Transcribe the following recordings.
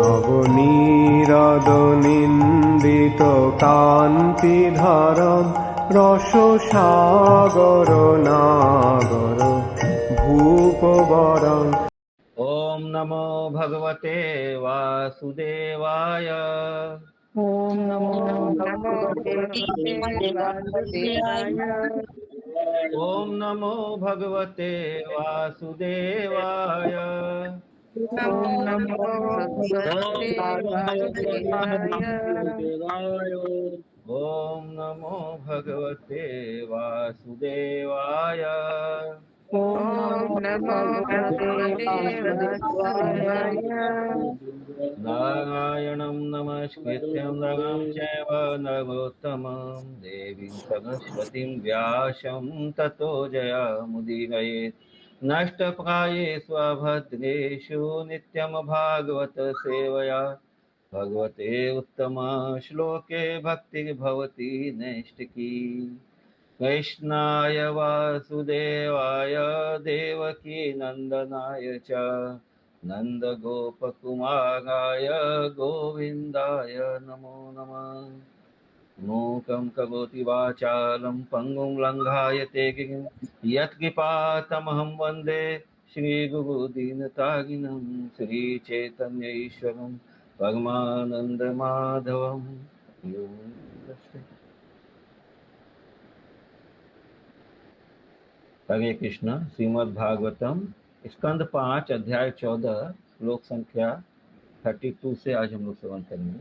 নবনীরদনিন্দিত কান্তিধরম রসসাগর নাগর ভূপবরং। ओम नमो भगवते वासुदेवाय। ओम नमो भगवते वासुदेवाय। ओम नमो भगवते वासुदेवाय। ओम नमो भगवते वासुदेवाय। ओम नमो भगवते वासुदेवाय। ओम नमो भगवते वासुदेवाय। नारायणं नमस्कृत्यं नरं चैव नरोत्तमं देवीं सरस्वतीं व्यासं ततो जयमुदीरयेत्। नष्टप्रायेषु अभद्रेषु नित्यं भागवत सेवया भगवते उत्तम श्लोके भक्तिर्भवति नैष्टिकी। कृष्णाय वासुदेवाय देवकी नंदनाय च नन्दगोपकुमाराय गोविन्दाय नमो नमः। मूकं करोति वाचालं पङ्गुं लङ्घायते गिरिं यत्कृपातमहं वन्दे श्रीगुरुदीनतारिणं श्रीचैतन्य ईश्वरं परमानन्दमाधवं। हरे कृष्ण। श्रीमद् भागवतम स्कंद 5 अध्याय 14 श्लोक संख्या 32 से आज हम लोग श्रवण करेंगे।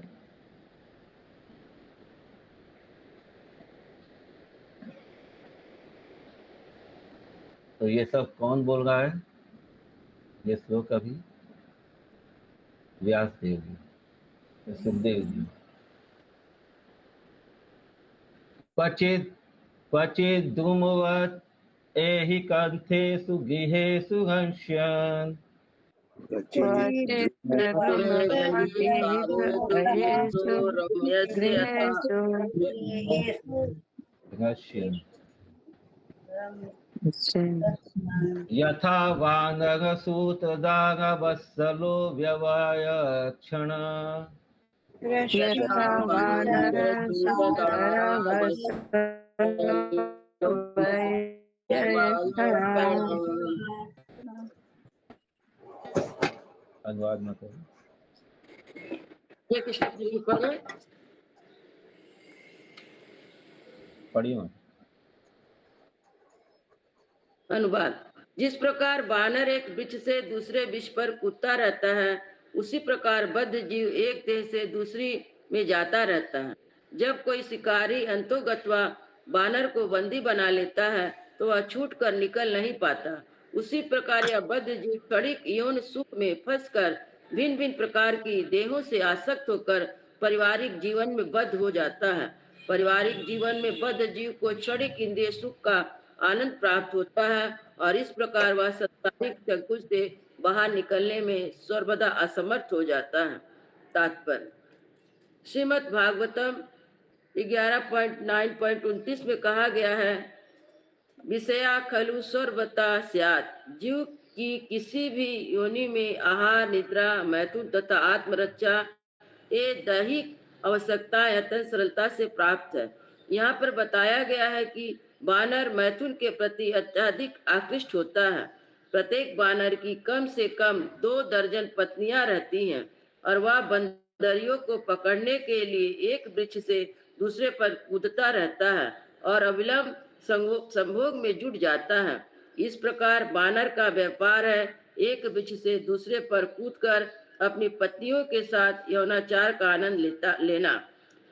तो ये सब कौन बोल रहा है? ये श्लोक अभी व्यास देव जी, सुखदेव जी। क्वचित् क्वचित् धूमवत् एहि कंठेषु गृहेषु हंस्यन्। यथा वानरसूतदानवत्सलो व्यवयक्षण। यथा अनुवाद न करो। ये कृष्ण जी की पढ़े। पढ़िए। अनुवाद। जिस प्रकार बानर एक वृक्ष से दूसरे वृक्ष पर कूदता रहता है, उसी प्रकार बद्ध जीव एक देह से दूसरी में जाता रहता है। जब कोई शिकारी अंतोगत्वा बानर को बंदी बना लेता है तो वह छूट कर निकल नहीं पाता। उसी प्रकार यह बद्ध जीव क्षणिक यौन सुख में फंसकर भिन्न भिन्न प्रकार की देहों से आसक्त होकर पारिवारिक जीवन में बद्ध हो जाता है। पारिवारिक जीवन में बद्ध जीव को क्षणिक इंद्रिय सुख का आनंद प्राप्त होता है और इस प्रकार वह संसारिक चंगुल से बाहर निकलने में सर्वदा असमर्थ हो जाता है। तात्पर्य। श्रीमद् भागवतम 11.9.29 में कहा गया है, विषया खलु सर्वथा स्यात्। जीव की किसी भी योनि में आहार, निद्रा, मैथुन तथा आत्मरक्षा ये दैहिक आवश्यकता यतन सरलता से प्राप्त है। यहाँ पर बताया गया है कि बानर मैथुन के प्रति अत्यधिक आकृष्ट होता है। प्रत्येक बानर की कम से कम 2 दर्जन पत्नियां रहती हैं और वह बंदरियों को पकड़ने के लिए एक वृक्ष से दूसरे पर कूदता रहता है और अविलंब संभोग में जुट जाता है। इस प्रकार बानर का व्यापार है एक वृक्ष से दूसरे पर कूदकर अपनी पत्नियों के साथ यौनाचार का आनंद लेना।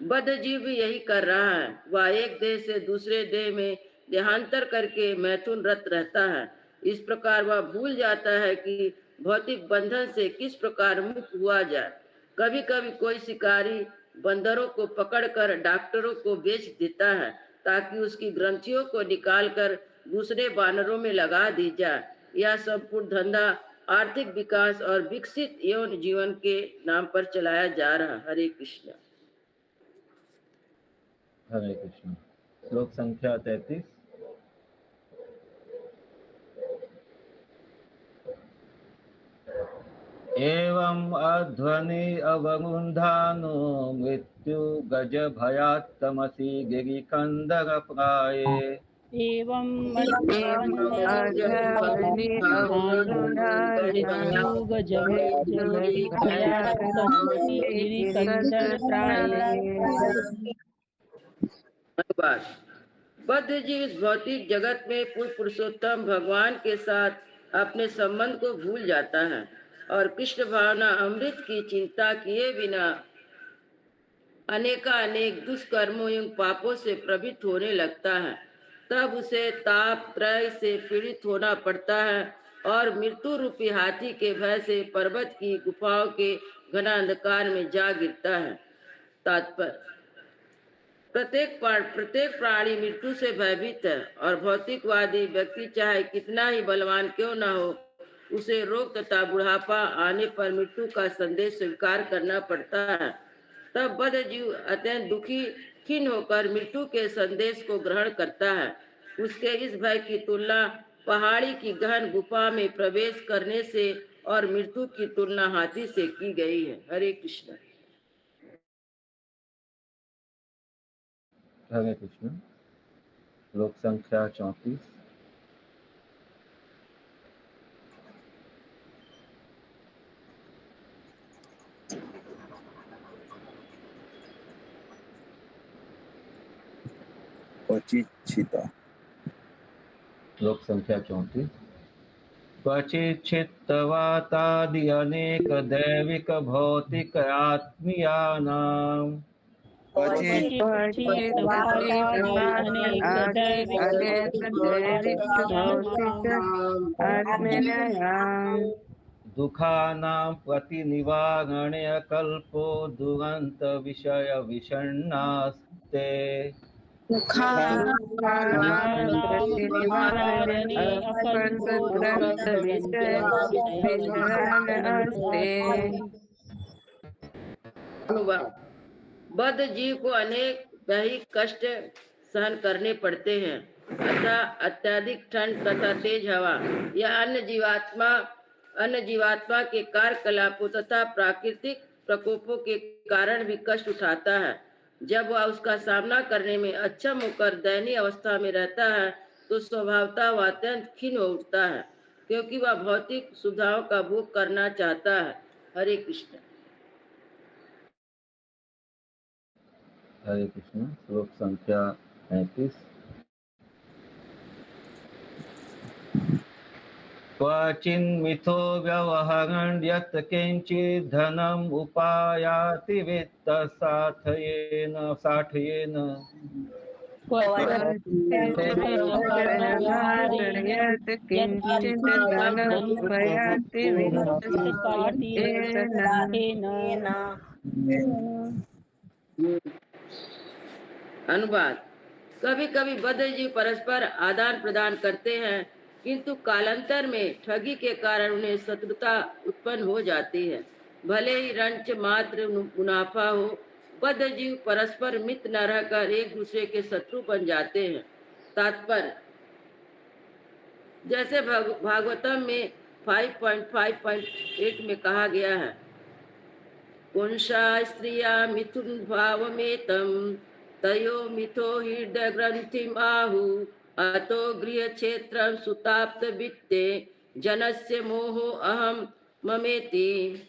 बद्ध जीव भी यही कर रहा है। वह एक देह से दूसरे देह में देहांतर करके मैथुन रत रहता है। इस प्रकार वह भूल जाता है कि भौतिक बंधन से किस प्रकार मुक्त हुआ जाए। कभी कभी कोई शिकारी बंदरों को पकड़कर डॉक्टरों को बेच देता है ताकि उसकी ग्रंथियों को निकालकर दूसरे बानरों में लगा दी जाए। यह संपूर्ण धंधा आर्थिक विकास और विकसित यौन जीवन के नाम पर चलाया जा रहा। हरे कृष्ण। हरे कृष्ण। श्लोक संख्या 33। एवं अध्वनि अवरुन्धानो मृत्यु गज भयात् तमसि गिरिकन्दर प्राये एवं अध्वनि अवरुन्धानो मृत्युगजभयात्तमसि गिरिकन्दरप्राये। अनुवाद। बद्ध जीव इस भौतिक जगत में पूर्ण पुरुषोत्तम भगवान के साथ अपने संबंध को भूल जाता है और कृष्ण भावना अमृत की चिंता किए बिना अनेक दुष्कर्मों एवं पापों से प्रवृत्त होने लगता है। तब उसे ताप त्रय से पीड़ित होना पड़ता है और मृत्यु रूपी हाथी के भय से पर्वत की गुफाओं के घना अंधकार में जा गिरता है। तात्पर्य, प्रत्येक प्राणी मृत्यु से भयभीत है और भौतिकवादी व्यक्ति चाहे कितना ही बलवान क्यों न हो, उसे रोग तथा बुढ़ापा आने पर मृत्यु का संदेश स्वीकार करना पड़ता है। तब बद्ध जीव अत्यंत दुखी खिन्न होकर मृत्यु के संदेश को ग्रहण करता है। उसके इस भय की तुलना पहाड़ी की गहन गुफा में प्रवेश करने से और मृत्यु की तुलना हाथी से की गई है। हरे कृष्ण। हरे कृष्ण। श्लोक संख्या 34। क्वचिच्छिता। श्लोक संख्या 34। क्वचिच्छित्तवातादि अनेक दैविक भौतिक आत्मीयानाम् दुःखानां प्रतिनिवारणे कल्पो दुरन्त विषय विषण्णास्ते अनुवाद। बद्ध जीव को अनेक दैहिक कष्ट सहन करने पड़ते हैं, अतः अत्यधिक ठंड तथा तेज हवा या अन्य जीवात्मा के कार्यकलापों तथा प्राकृतिक प्रकोपों के कारण भी कष्ट उठाता है। जब वह उसका सामना करने में अक्षम होकर दयनीय अवस्था में रहता है तो स्वभावतः वह अत्यंत खिन्न हो उठता है, क्योंकि वह भौतिक सुविधाओं का भोग करना चाहता है। हरे कृष्ण। हरे कृष्ण। श्लोक संख्या 35। क्वचिन्मिथो व्यवहरन् यत् किञ्चित् धनम् उपायाति वित्तसाठयेन अनुवाद। कभी कभी बद्ध जीव परस्पर आदान प्रदान करते हैं, किंतु कालांतर में ठगी के कारण उन्हें शत्रुता उत्पन्न हो जाती है। भले ही रंच मात्र मुनाफा हो, बद्ध जीव परस्पर मित्र न रहकर एक दूसरे के शत्रु बन जाते हैं। तात्पर्य, जैसे भागवतम में 5.5.8 में कहा गया है, पुंसा स्त्रिया मिथुन भावमेतम तयो मिथो हृदय ग्रंथिम आहु अतो गृह क्षेत्र सुताप्त वित्ते जनस्य मोहो अहम ममेति।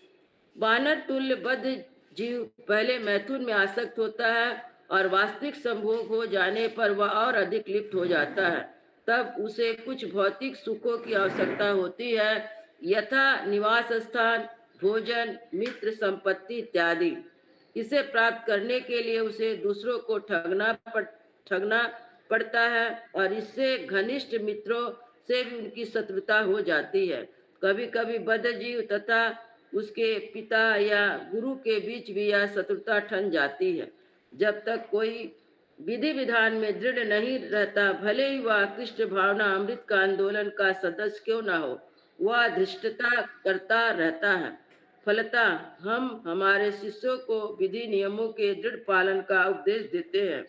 वानर तुल्य बद्ध जीव पहले मैथुन में आसक्त होता है और वास्तविक संभोग हो जाने पर वह और अधिक लिप्त हो जाता है। तब उसे कुछ भौतिक सुखों की आवश्यकता होती है, यथा निवास स्थान, भोजन, मित्र, संपत्ति इत्यादि। इसे प्राप्त करने के लिए उसे दूसरों को ठगना पड़ता है और इससे घनिष्ठ मित्रों से भी उनकी शत्रुता हो जाती है। कभी कभी बद्ध जीव तथा उसके पिता या गुरु के बीच भी यह शत्रुता ठन जाती है। जब तक कोई विधि विधान में दृढ़ नहीं रहता, भले ही वह कृष्ण भावना अमृत का आंदोलन का सदस्य क्यों न हो, वह धृष्टता करता रहता है। फलतः हम हमारे शिष्यों को विधि नियमों के दृढ़ पालन का उपदेश देते हैं,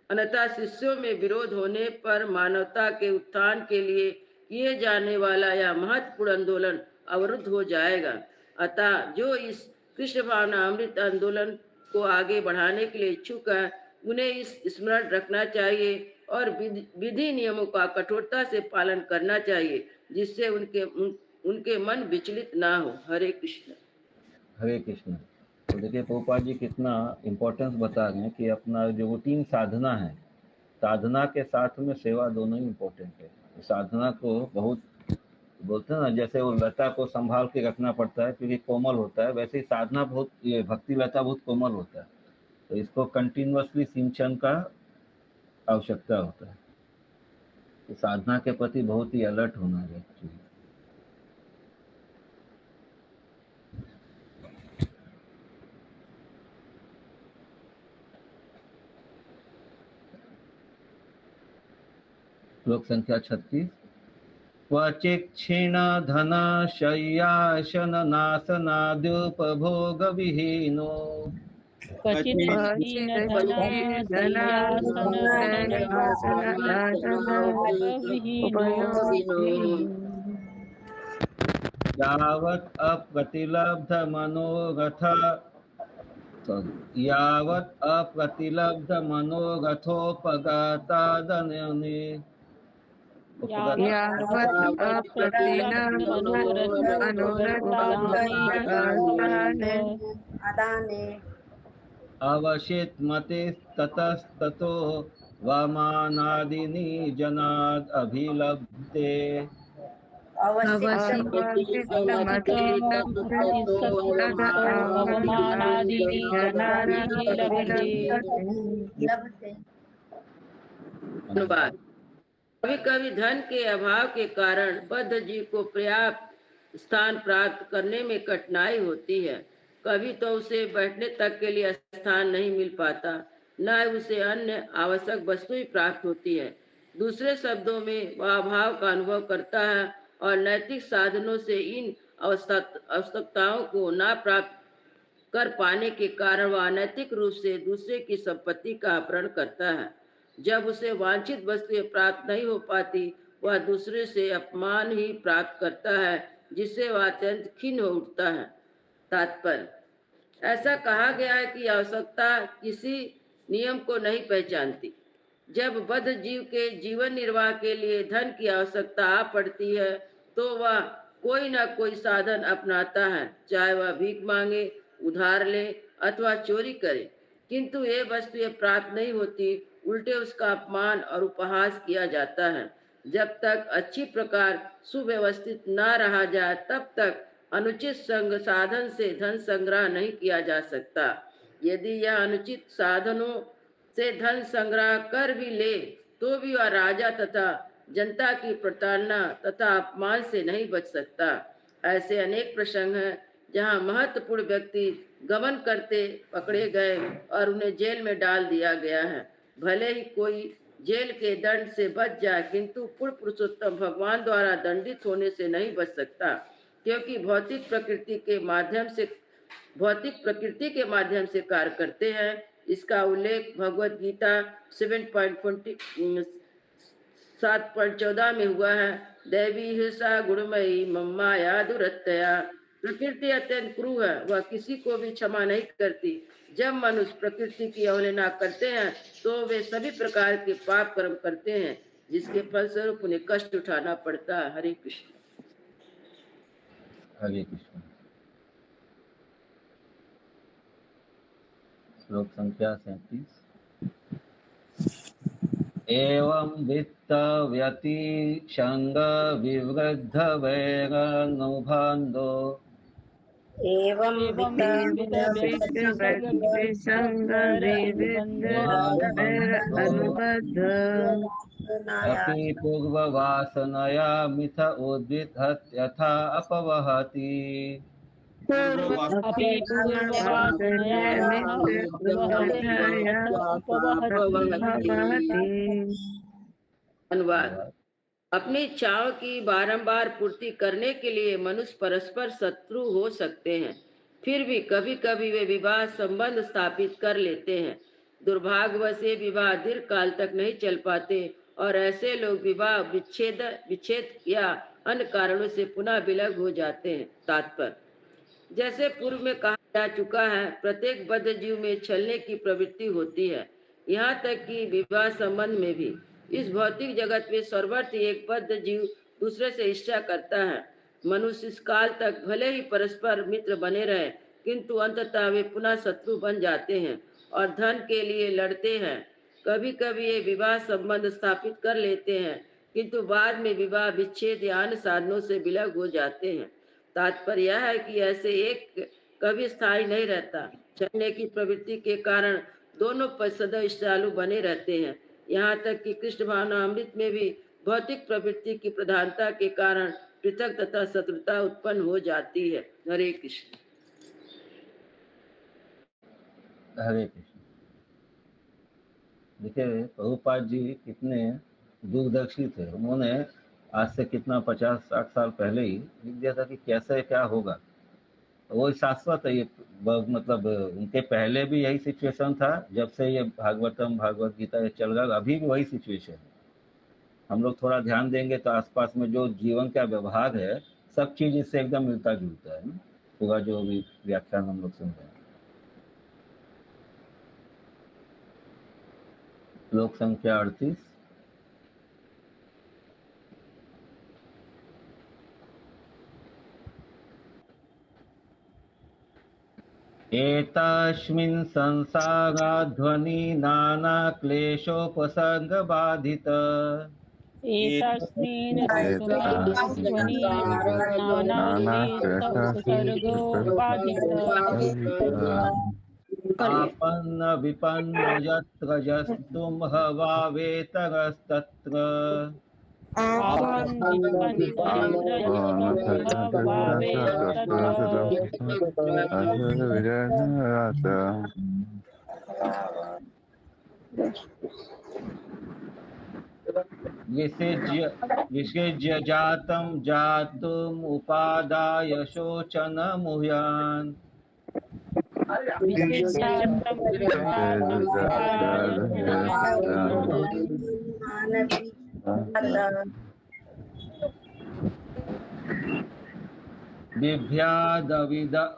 अन्यथा शिष्यों में विरोध होने पर मानवता के उत्थान के लिए किए जाने वाला यह महत्वपूर्ण आंदोलन अवरुद्ध हो जाएगा। अतः जो इस कृष्ण भावना अमृत आंदोलन को आगे बढ़ाने के लिए इच्छुक है, उन्हें इस स्मरण रखना चाहिए और विधि नियमों का कठोरता से पालन करना चाहिए, जिससे उनके मन विचलित ना हो। हरे कृष्ण। हरे कृष्ण। तो देखिए प्रभुपाद जी कितना इम्पोर्टेंस बता रहे हैं कि अपना जो रूटीन साधना है, साधना के साथ में सेवा दोनों ही इम्पोर्टेंट है। साधना को बहुत बोलते हैं ना, जैसे वो लता को संभाल के रखना पड़ता है क्योंकि कोमल होता है, वैसे ही साधना बहुत, ये भक्ति लता बहुत कोमल होता है, तो इसको कंटिन्यूअसली सिंचन का आवश्यकता होता है। तो साधना के प्रति बहुत ही अलर्ट होना है एक्चुअली। श्लोक संख्या 36। क्वचित् क्षीण धन शय्यासन नासनाद्युपभोग विहीनो क्वचित् यावत् अप्रतिलब्ध मनोरथोपगतादननि अवशित मतिस्ततस्ततो वामानादीनि जनाद् अभिलब्धे। अनुवाद। कभी कभी धन के अभाव के कारण बद्ध जीव को पर्याप्त स्थान प्राप्त करने में कठिनाई होती है। कभी तो उसे बैठने तक के लिए स्थान नहीं मिल पाता, न उसे अन्य आवश्यक वस्तुएं प्राप्त होती है। दूसरे शब्दों में वह अभाव का अनुभव करता है और नैतिक साधनों से इन आवश्यकताओं को न प्राप्त कर पाने के कारण वह अनैतिक रूप से दूसरे की संपत्ति का अपहरण करता है। जब उसे वांछित वस्तुएं प्राप्त नहीं हो पाती, वह दूसरे से अपमान ही प्राप्त करता है, जिससे वह अत्यंत खिन्न हो उठता है। तात्पर्य: ऐसा कहा गया है कि आवश्यकता किसी नियम को नहीं पहचानती। जब बद्ध जीव के जीवन निर्वाह के लिए धन की आवश्यकता आ पड़ती है, तो वह कोई न कोई साधन अपनाता है, चाहे वह भीख मांगे, उधार ले अथवा चोरी करे। किंतु ये वस्तुएं प्राप्त नहीं होती, उल्टे उसका अपमान और उपहास किया जाता है। जब तक अच्छी प्रकार सुव्यवस्थित न रहा जाए, तब तक अनुचित संग साधन से धन संग्रह नहीं किया जा सकता। यदि यह अनुचित साधनों से धन संग्रह कर भी ले, तो भी वह राजा तथा जनता की प्रताड़ना तथा अपमान से नहीं बच सकता। ऐसे अनेक प्रसंग हैं जहाँ महत्वपूर्ण व्यक्ति गमन करते पकड़े गए और उन्हें जेल में डाल दिया गया है। भले ही कोई जेल के दंड से बच जाए, किंतु पूर्ण पुरुषोत्तम भगवान द्वारा दंडित होने से नहीं बच सकता, क्योंकि भौतिक प्रकृति के माध्यम से कार्य करते हैं। इसका उल्लेख भगवत गीता 7.14 में हुआ है। दैवी हिंसा गुणमयी मम्माया दुरत्यया। प्रकृति अत्यंत क्रूर है, वह किसी को भी क्षमा नहीं करती। जब मनुष्य प्रकृति की अवहेलना करते हैं, तो वे सभी प्रकार के पाप कर्म करते हैं, जिसके फलस्वरूप उन्हें कष्ट उठाना पड़ता है। हरे कृष्ण। हरे कृष्ण। श्लोक संख्या 37। एवं वित्त व्यतिशंग विवृद्ध वैरानुबंधो अपि पूर्ववासनया मिथ उद्विहत यथा अपवहति। अनुवाद। अपनी इच्छाओं की बारंबार पूर्ति करने के लिए मनुष्य परस्पर शत्रु हो सकते हैं, फिर भी कभी कभी वे विवाह संबंध स्थापित कर लेते हैं। दुर्भाग्यवश ये विवाह दीर्घ काल तक नहीं चल पाते और ऐसे लोग विवाह विच्छेद या अन्य कारणों से पुनः विलग हो जाते हैं। तात्पर्य: जैसे पूर्व में कहा जा चुका है, प्रत्येक बद्ध जीव में छलने की प्रवृत्ति होती है, यहाँ तक कि विवाह संबंध में भी। इस भौतिक जगत में सर्वत्र एक बद्ध जीव दूसरे से ईर्ष्या करता है। मनुष्य इस काल तक भले ही परस्पर मित्र बने रहे, किंतु अंततः वे पुनः शत्रु बन जाते हैं और धन के लिए लड़ते हैं। कभी कभी ये विवाह संबंध स्थापित कर लेते हैं, किंतु बाद में विवाह विच्छेद या अन्य साधनों से विलग हो जाते हैं। तात्पर्य यह है कि ऐसे एक कभी स्थायी नहीं रहता। छलने की प्रवृत्ति के कारण दोनों पद सदैव ईर्ष्यालु बने रहते हैं। यहाँ तक कि कृष्ण भावना अमृत में भी भौतिक प्रवृत्ति की प्रधानता के कारण पृथक तथा शत्रुता उत्पन्न हो जाती है। हरे कृष्ण। हरे कृष्ण। देखिए प्रभुपाद जी कितने दूरदर्शी थे। उन्होंने आज से कितना 50-60 साल पहले ही लिख दिया था कि कैसे क्या होगा। वो शाश्वत है ये। मतलब उनके पहले भी यही सिचुएशन था, जब से ये भागवतम भागवत गीता ये चल रहा, अभी भी वही सिचुएशन है। हम लोग थोड़ा ध्यान देंगे तो आसपास में जो जीवन का व्यवहार है, सब चीज इससे एकदम मिलता जुलता है ना। पूरा जो भी व्याख्यान हम लोग सुन रहे हैं। श्लोक संख्या 38। एतस्मिन् संसाराध्वनि नाना क्लेशोपसर्गबाधित एतस्मिन् संसारध्वनि नानाक्लेशोपसर्गोपाधित आपन्न विपन्न यत्र जस्तुं हवावेतरस्तत्र आपन् विपन्नयत्रभावे विसृज्य जातं जातुम् उपादाय शोचनमुह्यान् विसिद्धार्थं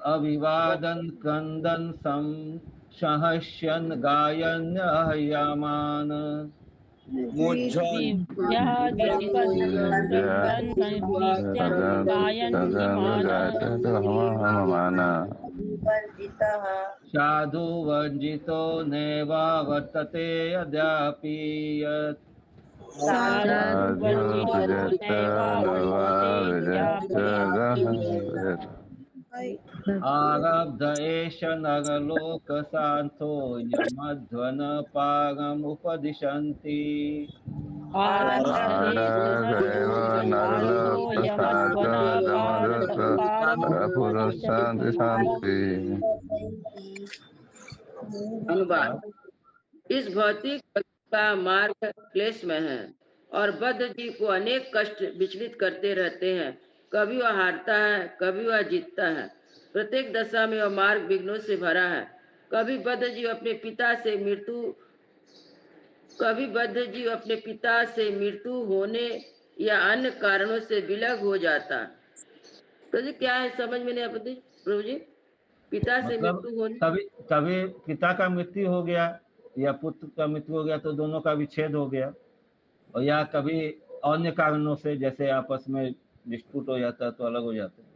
अविवादन् क्रन्दन् संहस्यन् गायन् अह्यमान् साधु वञ्जितो नैव वर्तते यद्यपि यत् आरब्ध एष नरलोकसान्तो यमध्वन पारमुपदिशन्ति अनुवाद। इस भौतिक का मार्ग क्लेशमय है और बद्ध जीव को अनेक कष्ट विचलित करते रहते हैं। कभी वह हारता है, कभी वह जीतता है। प्रत्येक दशा में वह मार्ग विघ्नों से भरा है। कभी बद्ध जीव अपने पिता से मृत्यु होने या अन्य कारणों से विलग हो जाता। तो जी क्या है, समझ में नहीं आता प्रभु जी। पिता से मतलब मृत्यु होने, कभी पिता का मृत्यु हो गया या पुत्र का मृत्यु हो गया तो दोनों का विच्छेद हो गया, और या कभी अन्य कारणों से जैसे आपस में डिस्प्यूट हो जाता है तो अलग हो जाते हैं।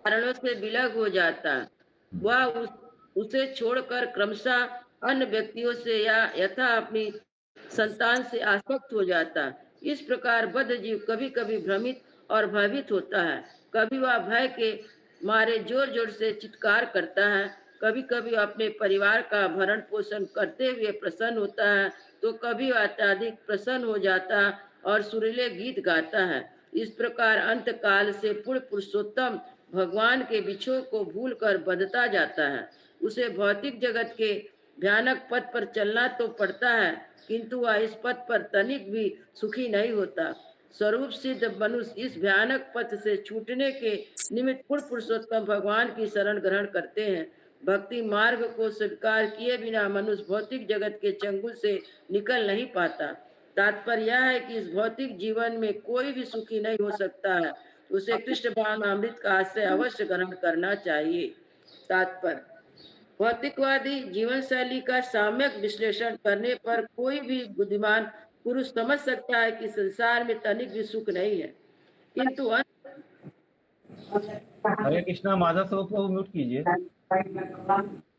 कारणों से विलग हो जाता। वह उसे छोड़कर क्रमशः अन्य व्यक्तियों से या यथा अपनी संतान से आसक्त हो जाता। इस प्रकार बद्ध जीव कभी कभी भ्रमित और भयभीत होता है। कभी वह भय के मारे जोर जोर से चित्कार करता है, कभी कभी अपने परिवार का भरण पोषण करते हुए प्रसन्न होता है, तो कभी वह अत्यधिक प्रसन्न हो जाता और सुरीले गीत गाता है। इस प्रकार अंत काल से पूर्ण पुरुषोत्तम भगवान के बिछोह को भूलकर बंधता जाता है। उसे भौतिक जगत के भयानक पथ पर चलना तो पड़ता है, किंतु वह इस पथ पर तनिक भी सुखी नहीं होता। स्वरूप सिद्ध मनुष्य इस भयानक पथ से छूटने के निमित्त पूर्ण पुरुषोत्तम भगवान की शरण ग्रहण करते हैं। भक्ति मार्ग को स्वीकार किए बिना मनुष्य भौतिक जगत के चंगुल से निकल नहीं पाता। तात्पर्य यह है कि इस भौतिक जीवन में कोई भी सुखी नहीं हो सकता है। उसे कृष्ण भावनामृत का आश्रय अवश्य ग्रहण करना चाहिए। तात्पर्य: भौतिकवादी जीवन शैली का सम्यक विश्लेषण करने पर कोई भी बुद्धिमान पुरुष समझ सकता है कि संसार में तनिक भी सुख नहीं है, किंतु हरे कृष्णा, माधव स्वरूप को म्यूट कीजिए।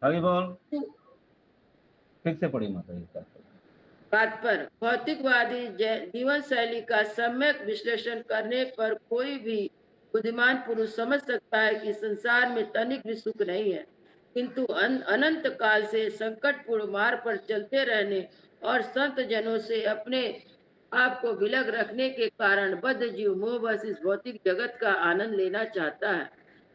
हरि बोल। फिर से पढ़ी माता जी का। तात्पर्य: भौतिकवादी जीवन शैली का सम्यक विश्लेषण करने पर कोई भी बुद्धिमान पुरुष समझ सकता है कि संसार में तनिक भी सुख नहीं है, किंतु अनंत काल से संकटपूर्ण मार्ग पर चलते रहने और संत जनों से अपने आप को विलग रखने के कारण बद्ध जीव मोहवश इस भौतिक जगत का आनंद लेना चाहता है।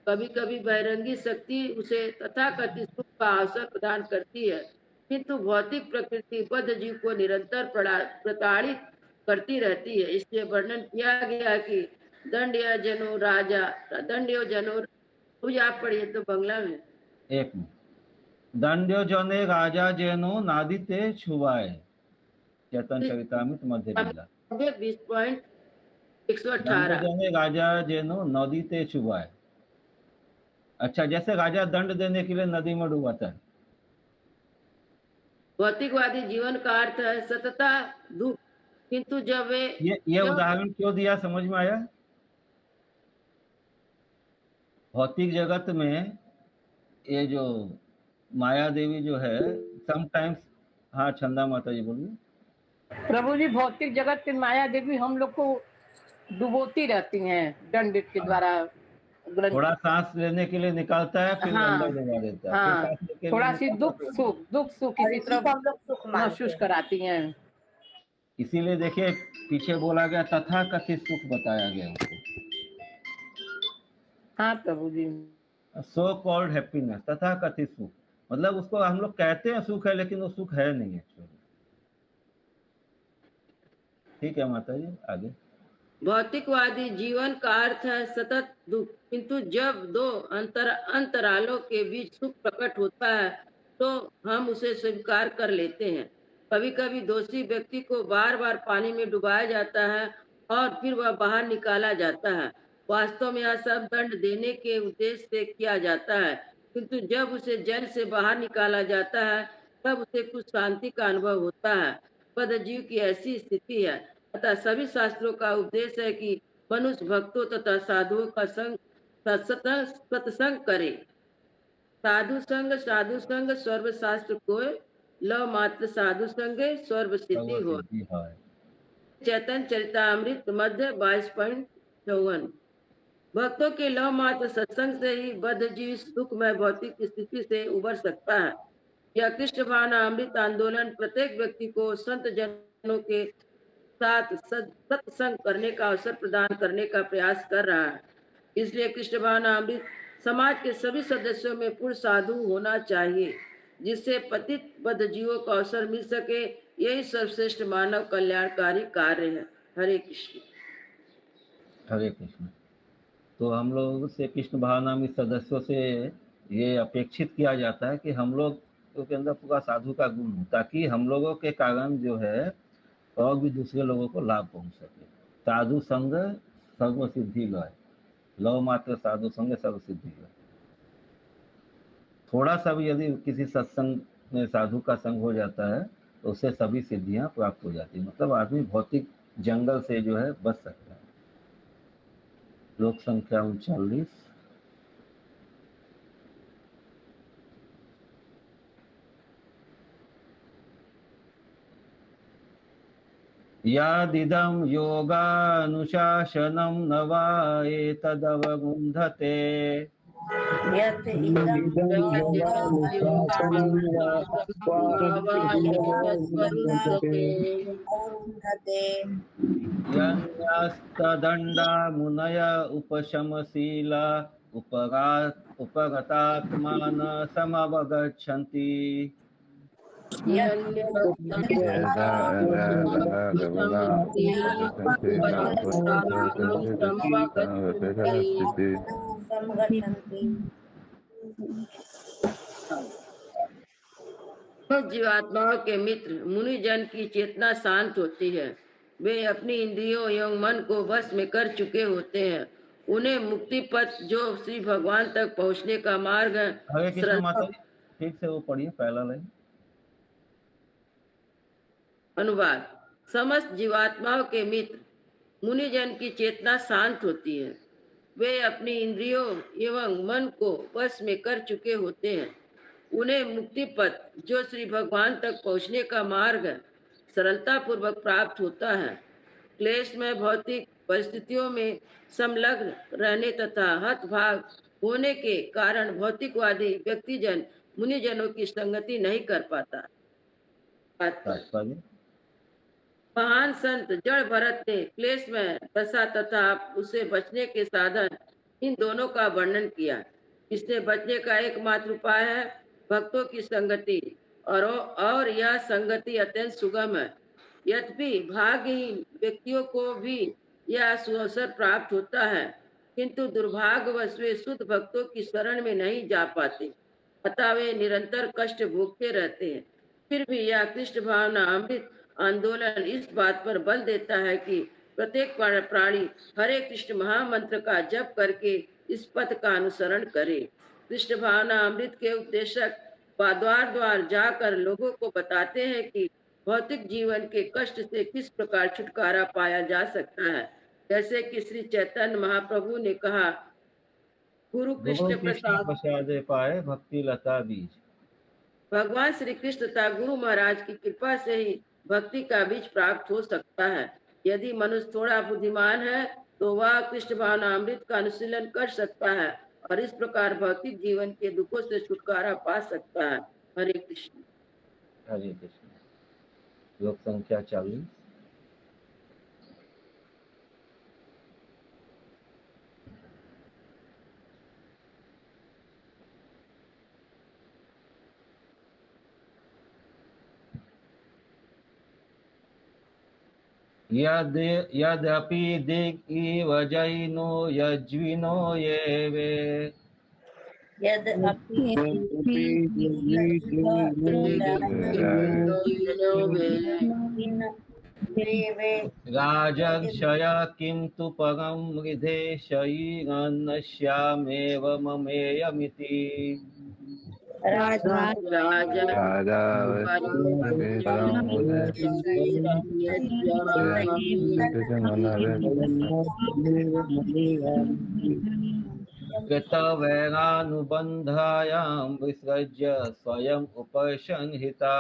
कभी कभी बहिरंगी शक्ति उसे तथाकथित सुख का अवसर प्रदान करती है, किंतु भौतिक प्रकृति बद्ध जीव को निरंतर प्रताड़ित करती रहती है। इसलिए वर्णन किया गया कि दंड्य जनो राजा, दंड्यो जनो, मुझे आप पढ़िए तो बंगला में। एक मिनट। दंड्यो जने राजा जेनो नादिते छुवाए, चैतन्य चरितामृत मध्य लीला। 20.118। जने राजा जेनो नदीते छुवाए। अच्छा, जैसे राजा दंड देने के लिए नदी में डुबाता है। भौतिकवादी जीवन का अर्थ है सतता दुख, किंतु जब वे ये उदाहरण क्यों दिया, समझ में आया? भौतिक जगत में ये जो माया देवी जो है समटाइम्स, हाँ चंदा माता जी बोलिए। प्रभु जी, भौतिक जगत की माया देवी हम लोग को डुबोती रहती हैं दंड के द्वारा। थोड़ा सांस लेने के लिए निकालता है, फिर हाँ, अंदर डुबा देता है, हाँ, फिर सांस लेके थोड़ा लिए सी दुख सुख इसी तरह महसूस कराती हैं। इसीलिए देखिए पीछे बोला गया तथा कथित सुख बताया गया उसको, हाँ प्रभु जी। सो कॉल्ड हैप्पीनेस, तथा कथित सुख। मतलब उसको हम लोग कहते हैं सुख है, लेकिन वो सुख है नहीं एक्चुअली। ठीक है माता जी, आगे। भौतिकवादी जीवन का अर्थ है सतत दुख, किंतु जब दो अंतरालों के बीच सुख प्रकट होता है तो हम उसे स्वीकार कर लेते हैं। कभी कभी दोषी व्यक्ति को बार बार पानी में डुबाया जाता है और फिर वह बाहर निकाला जाता है। वास्तव में यह सब दंड देने के उद्देश्य से किया जाता है, किंतु जब उसे जेल से बाहर निकाला जाता है तब उसे कुछ शांति का अनुभव होता है। बद्ध जीव की ऐसी स्थिति है। अतः सभी शास्त्रों का उपदेश है कि मनुष्य भक्तों तथा साधुओं का सत्संग करे। साधु संग सर्व शास्त्र को लव मात्र साधु संगे सर्व सिद्धि हो। चैतन्य चरितामृत मध्य 22.54। भक्तों के लव मात्र सत्संग से ही बद्ध जीव दुखमय भौतिक स्थिति से उबर सकता है। यह कृष्ण भावना अमृत आंदोलन प्रत्येक व्यक्ति को संत जनों के साथ सत्संग करने का अवसर प्रदान करने का प्रयास कर रहा है। इसलिए कृष्ण भावना अमृत समाज के सभी सदस्यों में पूर्ण साधु होना चाहिए, जिससे पतित बद्ध जीवों को अवसर मिल सके। यही सर्वश्रेष्ठ मानव कल्याणकारी कार्य है। हरे कृष्ण। हरे कृष्ण। तो हम लोग से कृष्ण भावनामृत सदस्यों से ये अपेक्षित किया जाता है कि हम लोग के अंदर पूरा साधु का गुण हो, ताकि हम लोगों के कारण जो है और भी दूसरे लोगों को लाभ पहुंच सके। साधु संग सर्व सिद्धि लय, लव मात्र साधु संग सर्व सिद्धि लय। थोड़ा सा भी यदि किसी सत्संग में साधु का संग हो जाता है तो उससे सभी सिद्धियां प्राप्त हो जाती है। मतलब आदमी भौतिक जंगल से जो है बच सकता है। लोक संख्या 39। यादिदं योगानुशासनं न वा एतदवगुण्धते, यन्यस्तदण्डा मुनय उपशमशीला उपगतात्मान समवगच्छन्ति। जीवात्माओं के मित्र मुनिजन की चेतना शांत होती है। वे अपनी इंद्रियों एवं मन को वश में कर चुके होते हैं उन्हें मुक्ति पथ जो श्री भगवान तक पहुँचने का मार्ग है हरे कृष्ण सरल माता जी, ठीक से वो पढ़िए पहला लाइन। अनुवाद। समस्त जीवात्माओं के मित्र मुनिजन की चेतना शांत होती है। वे अपनी इंद्रियों एवं मन को वश में कर चुके होते हैं। उन्हें मुक्ति पथ जो श्री भगवान तक पहुँचने का मार्ग है सरलता पूर्वक प्राप्त होता है। क्लेश में भौतिक परिस्थितियों में संलग्न रहने तथा हतभाग होने के कारण भौतिकवादी व्यक्तिजन मुनिजनों की संगति नहीं कर पाता। तात्पर्य। महान संत जड़ भरत ने क्लेश में दशा तथा उसे बचने के साधन इन दोनों का वर्णन किया। इससे बचने का एकमात्र उपाय है भक्तों की संगति और यह संगति अत्यंत सुगम है। यद्यपि भाग्यहीन व्यक्तियों को भी यह सुअवसर प्राप्त होता है, किंतु दुर्भाग्यवश वे शुद्ध भक्तों की शरण में नहीं जा पाते, अतः वे निरंतर कष्ट भोगते रहते हैं। फिर भी यह कृष्ण भावना अमृत आंदोलन इस बात पर बल देता है कि प्रत्येक प्राणी हरे कृष्ण महामंत्र का जप करके इस पथ का अनुसरण करे। कृष्ण भावना अमृत के उपदेशक द्वार द्वार जाकर लोगों को बताते हैं कि भौतिक जीवन के कष्ट से किस प्रकार छुटकारा पाया जा सकता है। जैसे कि श्री चैतन्य महाप्रभु ने कहा, गुरु गुरु कृष्ण कृष्ण प्रसाद प्रसाद पाए भक्ति लता बीज। भगवान श्री कृष्ण तथा गुरु महाराज की कृपा से ही भक्ति का बीज प्राप्त हो सकता है। यदि मनुष्य थोड़ा बुद्धिमान है तो वह कृष्ण भावना अमृत का अनुशीलन कर सकता है और इस प्रकार भौतिक जीवन के दुखों से छुटकारा पा सकता है। हरे कृष्ण। हरे कृष्ण। श्लोक संख्या 40। यद्यपि दिक् इव जैनो यज्विनो ये वे यद्यपि राजर्षय किन्तु परं मृधे शयिरन्नश्यामेव ममेयमिति। राजा कृतवैरानुबन्धायां विसृज्य स्वयं उपसंहिता।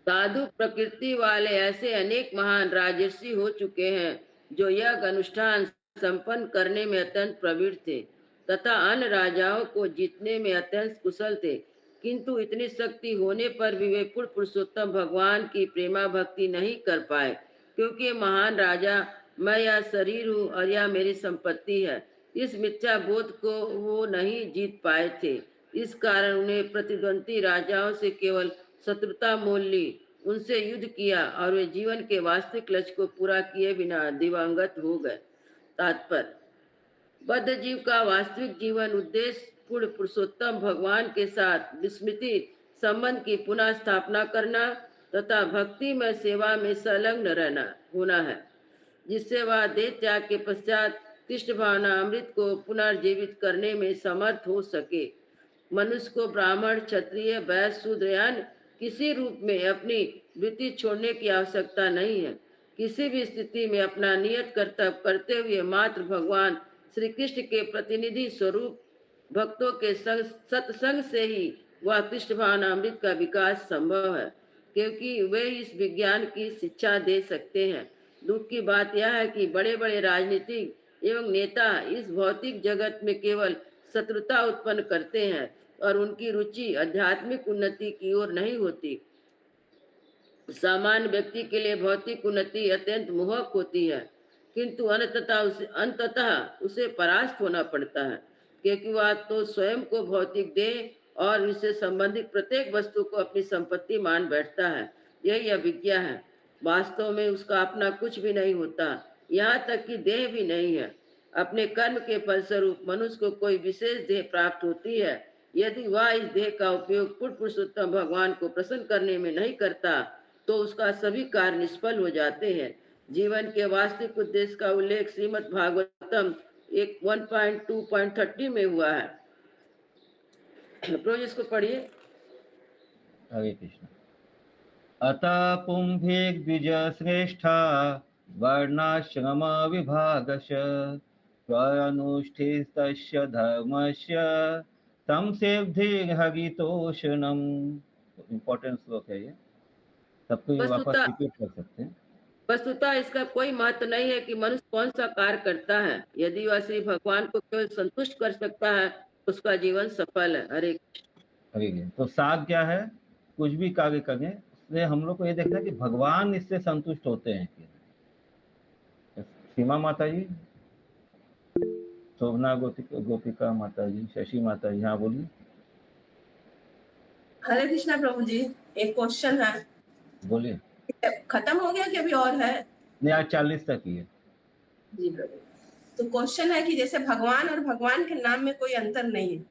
साधु प्रकृति वाले ऐसे अनेक महान राजर्षि हो चुके हैं जो यह अनुष्ठान संपन्न करने में अत्यंत प्रवीण थे तथा अन्य राजाओं को जीतने में अत्यंत कुशल थे, किंतु इतनी शक्ति होने पर भी वे पूर्ण पुरुषोत्तम भगवान की प्रेमा भक्ति नहीं कर पाए, क्योंकि महान राजा मैं यह शरीर हूँ और यह मेरी संपत्ति है, इस मिथ्या बोध को वो नहीं जीत पाए थे। इस कारण उन्हें प्रतिद्वंदी राजाओं से केवल शत्रुता मोल ली, उनसे युद्ध किया और वे जीवन के वास्तविक लक्ष्य को पूरा किए बिना दिवंगत हो गए। तात्पर्य। बद्ध जीव का वास्तविक जीवन उद्देश्य पूर्ण पुरुषोत्तम भगवान के साथ विस्मृति संबंध की पुनः स्थापना करना तथा भक्ति में सेवा में संलग्न रहना होना है, जिससे वह देह त्याग के पश्चात कृष्ण भावना अमृत को पुनर्जीवित करने में समर्थ हो सके। मनुष्य को ब्राह्मण, क्षत्रिय, वैश्य, शूद्र यानी किसी रूप में अपनी वृत्ति छोड़ने की आवश्यकता नहीं है। किसी भी स्थिति में अपना नियत कर्तव्य करते हुए मात्र भगवान श्री कृष्ण के प्रतिनिधि स्वरूप भक्तों के सत्संग से ही वह कृष्ण भावना अमृत का विकास संभव है, क्योंकि वे इस विज्ञान की शिक्षा दे सकते हैं। दुख की बात यह है कि बड़े बड़े राजनीतिक एवं नेता इस भौतिक जगत में केवल शत्रुता उत्पन्न करते हैं और उनकी रुचि आध्यात्मिक उन्नति की ओर नहीं होती। सामान्य व्यक्ति के लिए भौतिक उन्नति अत्यंत मोहक होती है, किंतु अंततः उसे परास्त होना पड़ता है, क्योंकि वह तो स्वयं को भौतिक देह और इससे संबंधित प्रत्येक वस्तु को अपनी संपत्ति मान बैठता है। यही अभिज्ञा है। वास्तव में उसका अपना कुछ भी नहीं होता, यहाँ तक कि देह भी नहीं है। अपने कर्म के फलस्वरूप मनुष्य को कोई विशेष देह प्राप्त होती है, यदि वह इस देह का उपयोग पूर्ण पुरुषोत्तम भगवान को प्रसन्न करने में नहीं करता तो उसका सभी कार्य निष्फल हो जाते हैं। जीवन के वास्तविक उद्देश्य का उल्लेख श्रीमद् भागवतम 1.2.30 में हुआ है। प्रभु जी इसको पढ़िए। हरे कृष्ण। अतः पुंभे द्विज श्रेष्ठा वर्णाश्रम विभागश स्वनुष्ठितस्य धर्मस्य तम हरितोषणम। इम्पोर्टेंट श्लोक है ये, सबको ये वापस वस्तुतः रिपीट कर सकते हैं। वस्तुतः इसका कोई महत्व नहीं है कि मनुष्य कौन सा कार्य करता है। यदि वह श्री भगवान को केवल संतुष्ट कर सकता है उसका जीवन सफल है। हरे कृष्ण। हरे कृष्ण। तो साग क्या है? कुछ भी कार्य करें इसलिए हम लोग को ये देखना है कि भगवान इससे संतुष्ट होते हैं कि नहीं। सीमा माता जी, शोभना गोपिका माता जी, शशि माता जी, हाँ बोलिए। हरे कृष्णा प्रभु जी, एक क्वेश्चन है। बोलिए। खत्म हो गया कि अभी और है? नहीं, आज 40 तक ही है। जी प्रभु। तो क्वेश्चन है कि जैसे भगवान और भगवान के नाम में कोई अंतर नहीं है,